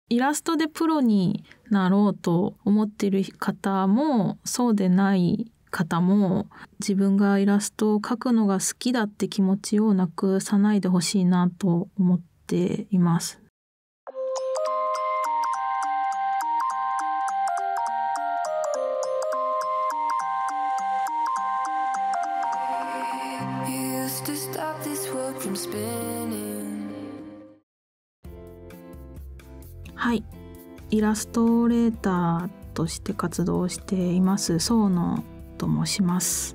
イラストでプロになろうと思っている方もそうでない方も、自分がイラストを描くのが好きだって気持ちをなくさないでほしいなと思っています。はい、イラストレーターとして活動していますソ野と申します。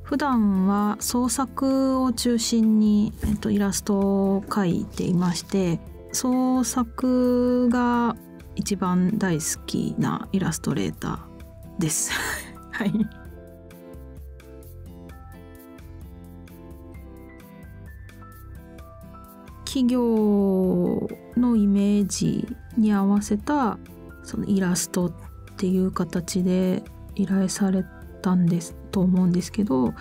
普段は創作を中心に、イラストを描いていまして、創作が一番大好きなイラストレーターですはい。企業のイメージに合わせたそのイラストっていう形で依頼されたんですと思うんですけど、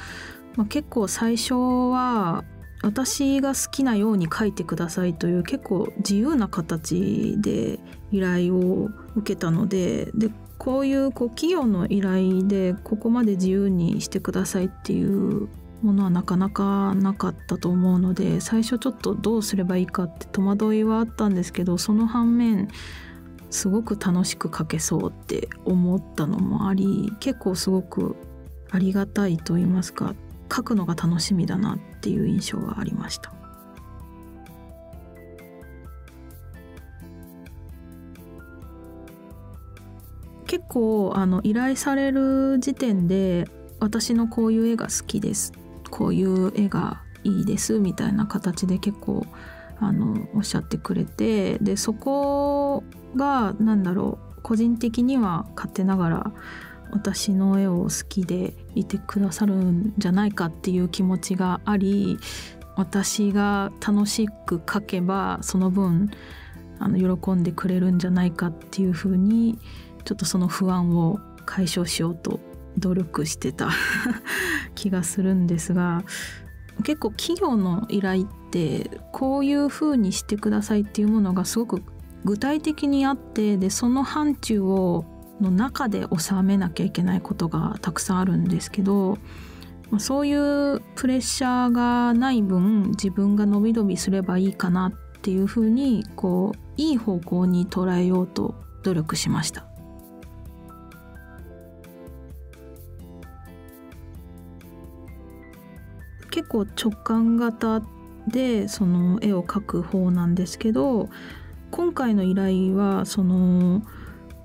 結構最初は私が好きなように描いてくださいという結構自由な形で依頼を受けたので、こういう企業の依頼でここまで自由にしてくださいっていうものはなかなかなかったと思うので、最初ちょっとどうすればいいかって戸惑いはあったんですけど、その反面すごく楽しく描けそうって思ったのもあり、結構すごくありがたいと言いますか、描くのが楽しみだなっていう印象がありました。結構依頼される時点で私のこういう絵が好きです、こういう絵がいいですみたいな形で結構おっしゃってくれて、でそこが個人的には勝手ながら私の絵を好きでいてくださるんじゃないかっていう気持ちがあり、私が楽しく描けばその分喜んでくれるんじゃないかっていう風にちょっとその不安を解消しようと努力してた気がするんですが、結構企業の依頼ってこういう風にしてくださいっていうものがすごく具体的にあって、でその範疇の中で収めなきゃいけないことがたくさんあるんですけど、そういうプレッシャーがない分自分が伸び伸びすればいいかなっていう風にいい方向に捉えようと努力しました。結構直感型でその絵を描く方なんですけど、今回の依頼は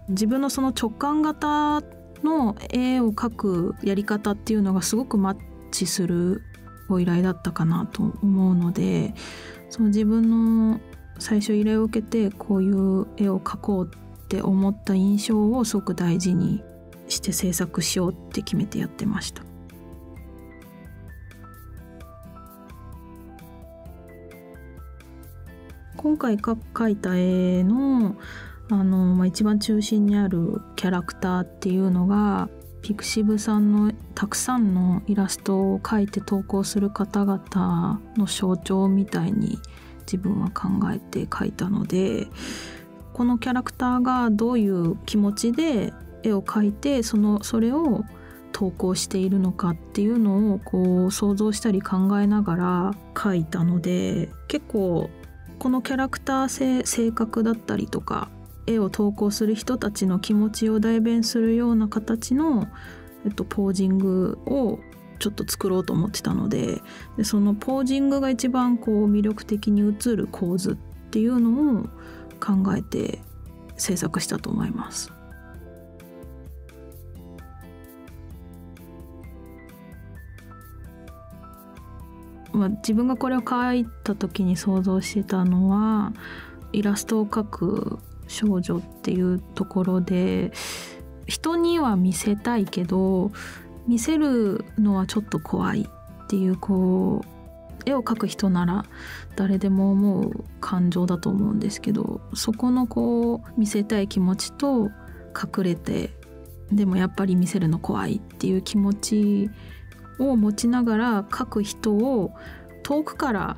自分のその直感型の絵を描くやり方っていうのがすごくマッチするご依頼だったかなと思うので、その自分の最初依頼を受けてこういう絵を描こうって思った印象をすごく大事にして制作しようって決めてやってました。今回描いた絵の一番中心にあるキャラクターっていうのが、ピクシブさんのたくさんのイラストを描いて投稿する方々の象徴みたいに自分は考えて描いたので、このキャラクターがどういう気持ちで絵を描いてそれを投稿しているのかっていうのを想像したり考えながら描いたので、結構このキャラクター性格だったりとか絵を投稿する人たちの気持ちを代弁するような形の、ポージングをちょっと作ろうと思ってたので、そのポージングが一番魅力的に映る構図っていうのを考えて制作したと思います。自分がこれを描いた時に想像してたのは、イラストを描く少女っていうところで、人には見せたいけど見せるのはちょっと怖いっていう、絵を描く人なら誰でも思う感情だと思うんですけど、そこの見せたい気持ちと隠れてでもやっぱり見せるの怖いっていう気持ちを持ちながら描く人を遠くから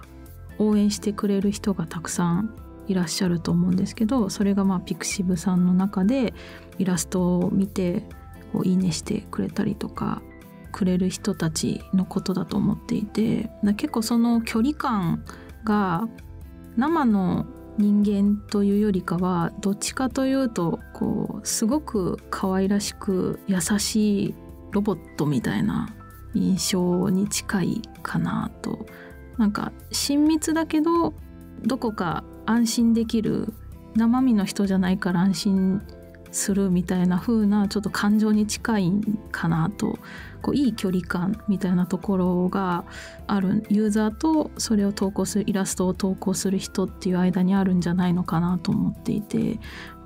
応援してくれる人がたくさんいらっしゃると思うんですけど、それがピクシブさんの中でイラストを見ていいねしてくれたりとかくれる人たちのことだと思っていて、結構その距離感が生の人間というよりかはどっちかというとすごく可愛らしく優しいロボットみたいな印象に近いかなと。親密だけどどこか安心できる、生身の人じゃないから安心するみたいな風なちょっと感情に近いかなと、いい距離感みたいなところがあるユーザーとそれを投稿するイラストを投稿する人っていう間にあるんじゃないのかなと思っていて、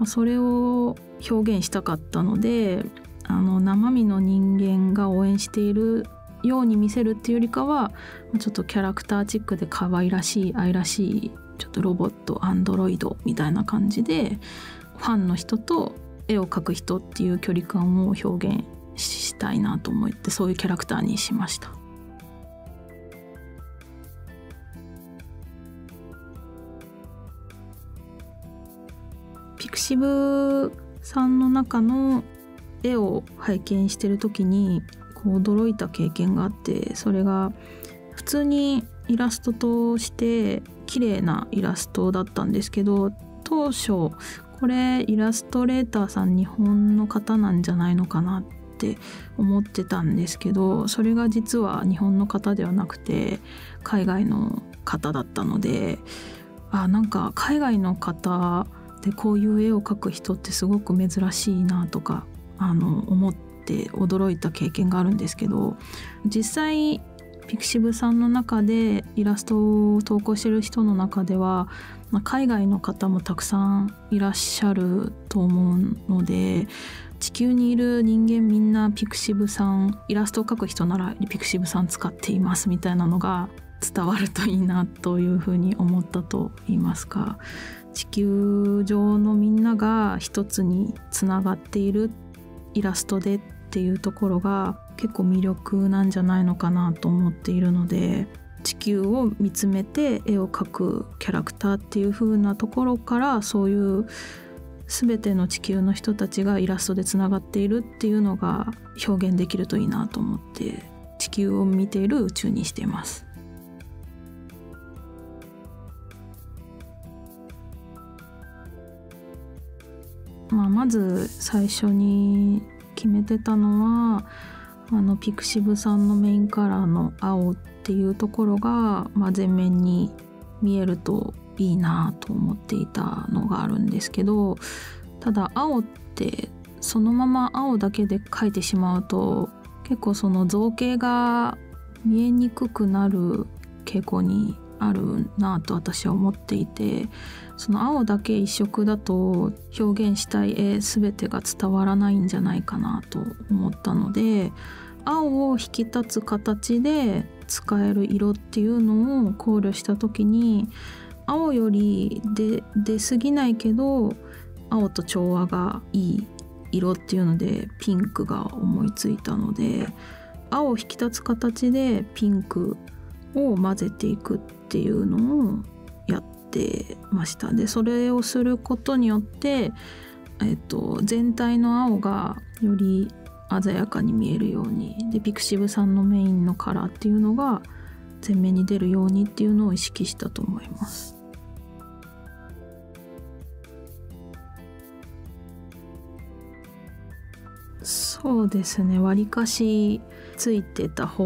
それを表現したかったので、生身の人間が応援しているように見せるっていうよりかはちょっとキャラクターチックで可愛らしい愛らしいちょっとロボットアンドロイドみたいな感じでファンの人と絵を描く人っていう距離感を表現したいなと思って、そういうキャラクターにしました。ピクシブさんの中の絵を拝見してる時に驚いた経験があって、それが普通にイラストとして綺麗なイラストだったんですけど、当初これイラストレーターさん日本の方なんじゃないのかなって思ってたんですけど、それが実は日本の方ではなくて海外の方だったので、海外の方でこういう絵を描く人ってすごく珍しいなとか思って驚いた経験があるんですけど、実際ピクシブさんの中でイラストを投稿してる人の中では、海外の方もたくさんいらっしゃると思うので、地球にいる人間みんなピクシブさん、イラストを描く人ならピクシブさん使っていますみたいなのが伝わるといいなというふうに思ったと言いますか、地球上のみんなが一つにつながっているイラストでっていうところが結構魅力なんじゃないのかなと思っているので、地球を見つめて絵を描くキャラクターっていう風なところから、そういう全ての地球の人たちがイラストでつながっているっていうのが表現できるといいなと思って地球を見ている宇宙にしています。まず最初に決めてたのはピクシブさんのメインカラーの青っていうところが、前面に見えるといいなと思っていたのがあるんですけど、ただ青ってそのまま青だけで描いてしまうと結構その造形が見えにくくなる傾向にあるなと私は思っていて、その青だけ一色だと表現したい絵全てが伝わらないんじゃないかなと思ったので、青を引き立つ形で使える色っていうのを考慮した時に、青より出過ぎないけど青と調和がいい色っていうのでピンクが思いついたので、青を引き立つ形でピンクを混ぜていくっていうのをやってました。でそれをすることによって、全体の青がより鮮やかに見えるように、でピクシブさんのメインのカラーっていうのが前面に出るようにっていうのを意識したと思います。そうですね、わりかしついてた方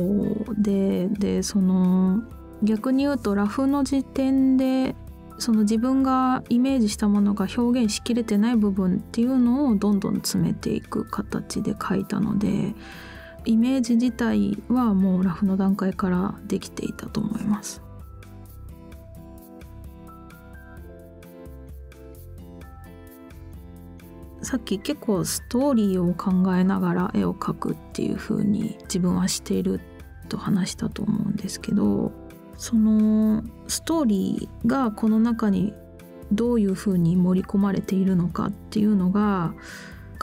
でその逆に言うとラフの時点でその自分がイメージしたものが表現しきれてない部分っていうのをどんどん詰めていく形で描いたので、イメージ自体はもうラフの段階からできていたと思います。さっき結構ストーリーを考えながら絵を描くっていう風に自分はしていると話したと思うんですけど、そのストーリーがこの中にどういう風に盛り込まれているのかっていうのが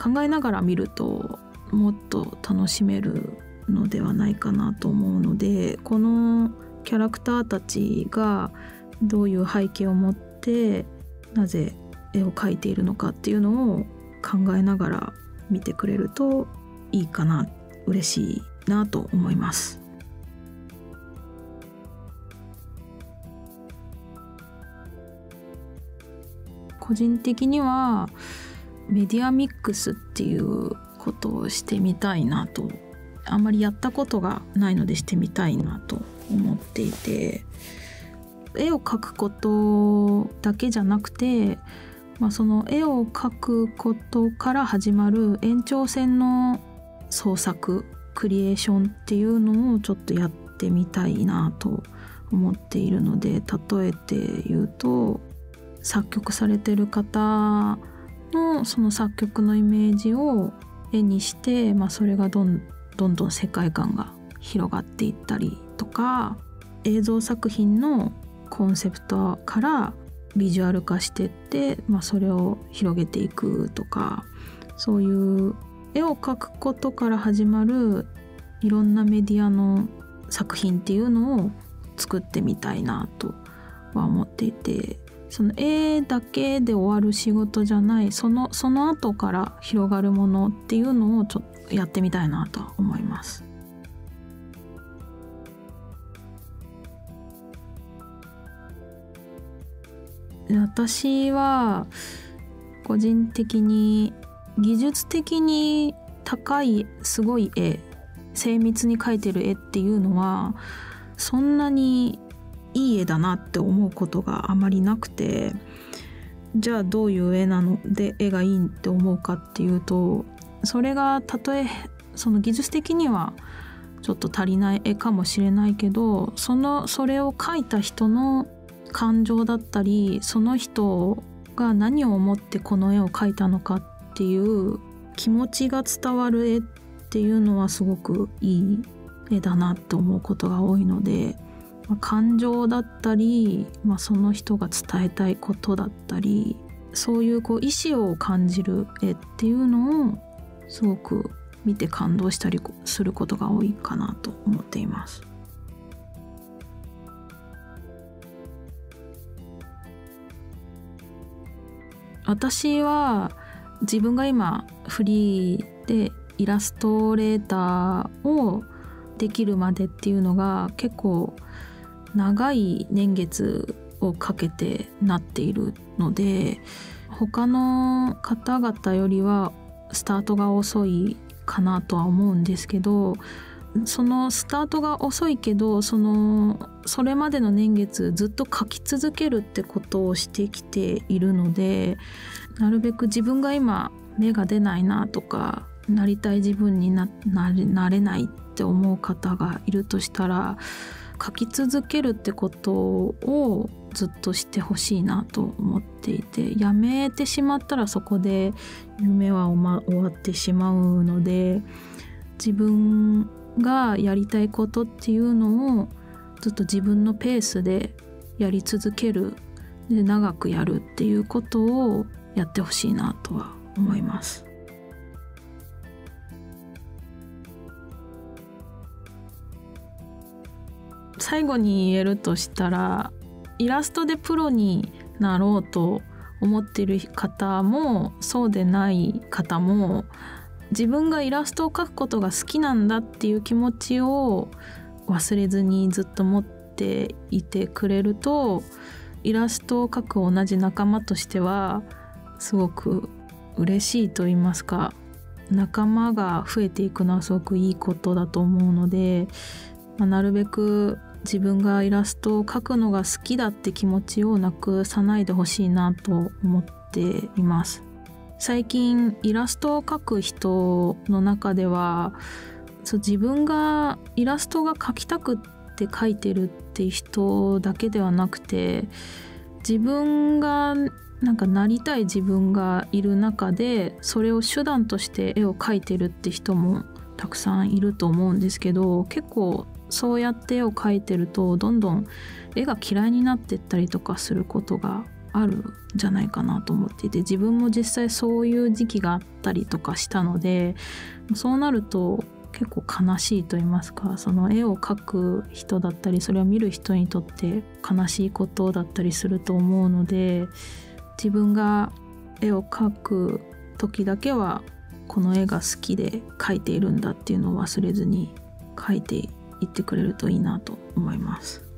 考えながら見るともっと楽しめるのではないかなと思うので、このキャラクターたちがどういう背景を持ってなぜ絵を描いているのかっていうのを考えながら見てくれるといいかな、嬉しいなと思います。個人的にはメディアミックスっていうことをしてみたいなと、あんまりやったことがないのでしてみたいなと思っていて、絵を描くことだけじゃなくて、その絵を描くことから始まる延長線の創作クリエーションっていうのをちょっとやってみたいなと思っているので、例えて言うと作曲されてる方のその作曲のイメージを絵にして、それがどんどん世界観が広がっていったりとか、映像作品のコンセプトからビジュアル化していって、それを広げていくとか、そういう絵を描くことから始まるいろんなメディアの作品っていうのを作ってみたいなとは思っていて、その絵だけで終わる仕事じゃない、その後から広がるものっていうのをちょっとやってみたいなと思います。私は個人的に技術的に高いすごい絵、精密に描いてる絵っていうのはそんなにいい絵だなって思うことがあまりなくて、じゃあどういう絵なので絵がいいって思うかっていうと、それがたとえその技術的にはちょっと足りない絵かもしれないけど、それを描いた人の感情だったり、その人が何を思ってこの絵を描いたのかっていう気持ちが伝わる絵っていうのはすごくいい絵だなって思うことが多いので、感情だったり、その人が伝えたいことだったり、そういう意思を感じる絵っていうのをすごく見て感動したりすることが多いかなと思っています。私は自分が今フリーでイラストレーターをできるまでっていうのが結構長い年月をかけてなっているので、他の方々よりはスタートが遅いかなとは思うんですけど、そのスタートが遅いけどそれまでの年月ずっと描き続けるってことをしてきているので、なるべく自分が今芽が出ないなとか、なりたい自分になれないって思う方がいるとしたら、描き続けるってことをずっとしてほしいなと思っていて、やめてしまったらそこで夢は終わってしまうので、自分がやりたいことっていうのをずっと自分のペースでやり続ける、で長くやるっていうことをやってほしいなとは思います。最後に言えるとしたら、イラストでプロになろうと思っている方もそうでない方も、自分がイラストを描くことが好きなんだっていう気持ちを忘れずにずっと持っていてくれると、イラストを描く同じ仲間としてはすごく嬉しいと言いますか、仲間が増えていくのはすごくいいことだと思うので、なるべく自分がイラストを描くのが好きだって気持ちをなくさないでほしいなと思っています。最近イラストを描く人の中では、自分がイラストが描きたくって描いてるっていう人だけではなくて、自分がなりたい自分がいる中でそれを手段として絵を描いてるって人もたくさんいると思うんですけど、結構そうやって絵を描いてるとどんどん絵が嫌いになっていったりとかすることがあるんじゃないかなと思っていて、自分も実際そういう時期があったりとかしたので、そうなると結構悲しいと言いますか、その絵を描く人だったりそれを見る人にとって悲しいことだったりすると思うので、自分が絵を描く時だけはこの絵が好きで描いているんだっていうのを忘れずに描いていってくれるといいなと思います。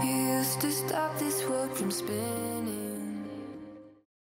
You used to stop this world from spinning.